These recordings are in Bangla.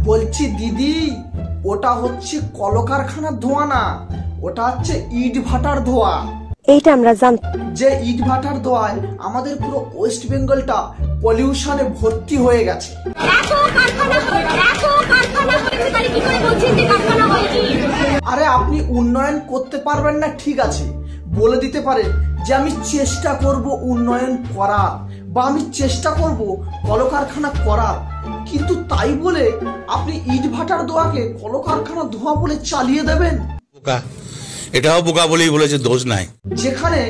বলছি দিদি, ওটা হচ্ছে কলকারখানার ধোঁয়া না, ওটা হচ্ছে ইট ভাটার ধোঁয়া। এইটা আমরা জানতাম। যে ইট ভাটার ধোঁয়ায় আমাদের পুরো ওয়েস্ট বেঙ্গলটা পলিউশনে ভর্তি হয়ে গেছে। আরে আপনি উন্নয়ন করতে পারবেন না ঠিক আছে, বলে দিতে পারেন যে আমি চেষ্টা করব উন্নয়ন করার, বা আমি চেষ্টা করব কলকারখানা করার, কিন্তু তাই বলে আপনি ইট ভাটার ধোঁয়াকে কলকারখানার ধোঁয়া বলে চালিয়ে দেবেন? এটাও বোকা বলেই বলেছে, দোষ নাই। যেখানে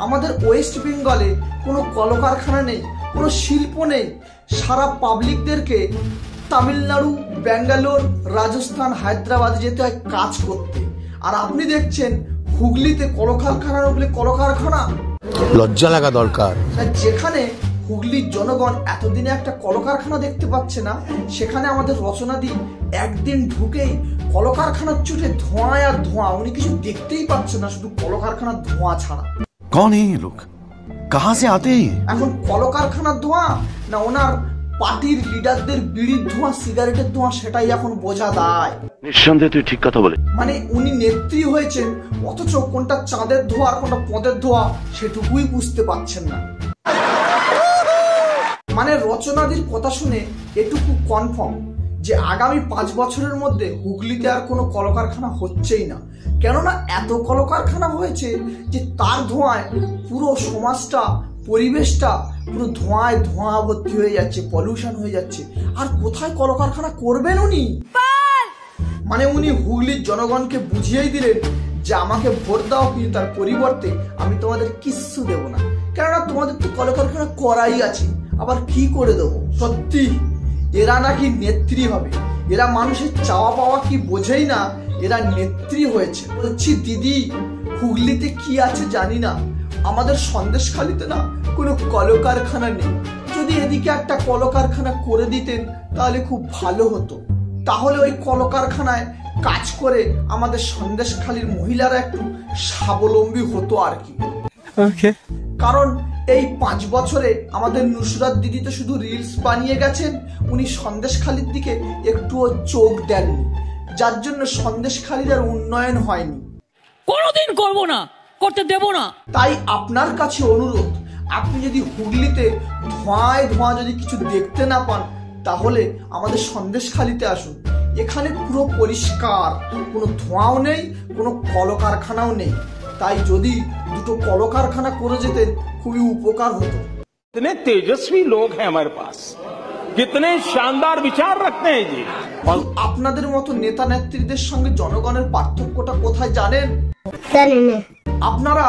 আমাদের ওয়েস্ট বেঙ্গলে কোনো কলকারখানা নেই, কোনো শিল্প নেই, সারা পাবলিকদেরকে তামিলনাড়ু, ব্যাঙ্গালোর, রাজস্থান, হায়দ্রাবাদ যেতে হয় কাজ করতে, আর আপনি দেখছেন হুগলিতে কলকারখানার বলে কলকারখানা। লজ্জা লাগা দরকার। যেখানে হুগলির জনগণ এতদিনে একটা কলকারখানা দেখতে পাচ্ছে না, সেখানে আমাদের রচনাদি একদিন ঢুকেই কলকারখানার চোটে ধোঁয়া আর ধোঁয়া, উনি কিছু দেখতেই পাচ্ছে না, শুধু কলকারখানার ধোঁয়া ছাড়া। कौन है ये लोग, कहां से आते हैं? এখন কলকারখানার ধোঁয়া না ওনার পার্টির লিডারদের বিড়ির ধোঁয়া, সিগারেটের ধোঁয়া, সেটাই এখন বোঝা দায়। নিঃসন্দেহে তুই ঠিক কথা বলে। মানে উনি নেত্রী হয়েছেন, অথচ কোনটা চাঁদের ধোঁয়া আর কোনটা পদের ধোঁয়া সেটুকুই বুঝতে পারছেন না। মানে রচনাদির কথা শুনে এটুকু কনফার্ম যে আগামী 5 বছরের মধ্যে হুগলিতে আর কোনো কলকারখানা হচ্ছেই না, কেননা এত কলকারখানা হয়েছে যে তার ধোঁয়ায় পুরো সমাজটা, পরিবেশটা পুরো ধোঁয়ায় ধোঁয়া ভর্তি হয়ে যাচ্ছে, পলিউশন হয়ে যাচ্ছে। আর কোথায় কলকারখানা করবেন উনি? মানে উনি হুগলির জনগণকে বুঝিয়েই দিলেন যে আমাকে ভোট দাও, কিন্তু তার পরিবর্তে আমি তোমাদের কিচ্ছু দেবো না, কেননা তোমাদের তো কলকারখানা করাই আছে, আবার কি করে দেবো? সত্যি এরা নাকি নেত্রী হবে, এরা মানুষের চাওয়া পাওয়া কি বোঝেই না, এরা নেত্রী হয়েছে। বলছি দিদি, হুগলিতে কি আছে জানি না, আমাদের সন্দেশখালিতে না কোনো কলকারখানা নেই। যদি এদিকে একটা কলকারখানা করে দিতেন তাহলে খুব ভালো হতো, তাহলে ওই কলকারখানায় কাজ করে আমাদের সন্দেশখালির মহিলারা একটু স্বাবলম্বী হতো আর কি। কারণ এই 5 বছরে আমাদের নুসরাত দিদি তো শুধু রিলস বানিয়ে গেছেন, উনি সন্দেশখালির দিকে একটুও চোখ দেননি, যার জন্য সন্দেশখালির আর উন্নয়ন হয়নি। কোনোদিন করব না, করতে দেব না। তাই আপনার কাছে অনুরোধ, আপনি যদি হুগলিতে ধোঁয়ায় ধোঁয়া যদি কিছু দেখতে না পান, তাহলে আমাদের সন্দেশখালিতে আসুন। এখানে পুরো পরিষ্কার, কোনো ধোঁয়াও নেই, কোনো কলকারখানাও নেই। তাই যদি দুটো কলকারখানা করে যেতেন খুবই উপকার হতো। कितने तेजस्वी लोग हैं हमारे पास, कितने शानदार विचार रखते हैं जी। আপনাদের মতো নেতা নেত্রীদের সঙ্গে জনগণের পার্থক্যটা কোথায় জানেন? আপনারা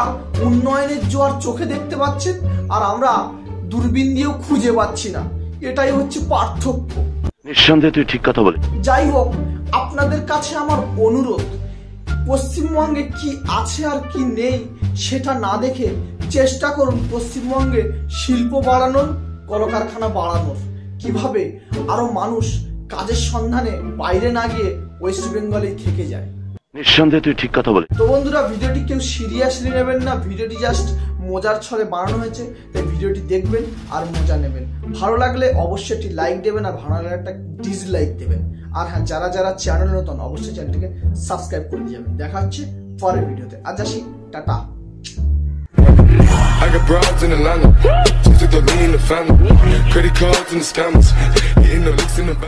উন্নয়নের জোয়ার চোখে দেখতে পাচ্ছেন, আর আমরা দূরবীন দিয়েও খুঁজে পাচ্ছি না, এটাই হচ্ছে পার্থক্য। নিঃসন্দেহে তুই ঠিক কথা বলে। যাই হোক, আপনাদের কাছে আমার অনুরোধ, পশ্চিমবঙ্গে কি আছে আর কি নেই সেটা না দেখে চেষ্টা করুন পশ্চিমবঙ্গে শিল্প বাড়ানোর, কলকারখানা বাড়ানোর। কিভাবে আরো মানুষ কাজের সন্ধানে বাইরে না গিয়ে ওয়েস্ট বেঙ্গলেই থেকে যায়। নিঃসন্দেহে তুই ঠিক কথা বলে। তো বন্ধুরা, ভিডিওটি কেউ সিরিয়াসলি নেবেন না, ভিডিওটি জাস্ট মজার ছলে বানানো হয়েছে, তাই ভিডিওটি দেখবেন আর মজা নেবেন। ভালো লাগলে অবশ্যই একটি লাইক দেবেন, আর ভালো লাগলে একটা ডিসলাইক দেবেন। আর হ্যাঁ, যারা যারা চ্যানেল নতুন অবশ্যই চ্যানেলটিকে সাবস্ক্রাইব করে দিয়ে যাবেন। দেখা হচ্ছে পরের ভিডিওতে। আজ আসি, tata. I got broads in Atlanta, just took the lean in the family, credit cards and the scammers, hitting the licks in the back.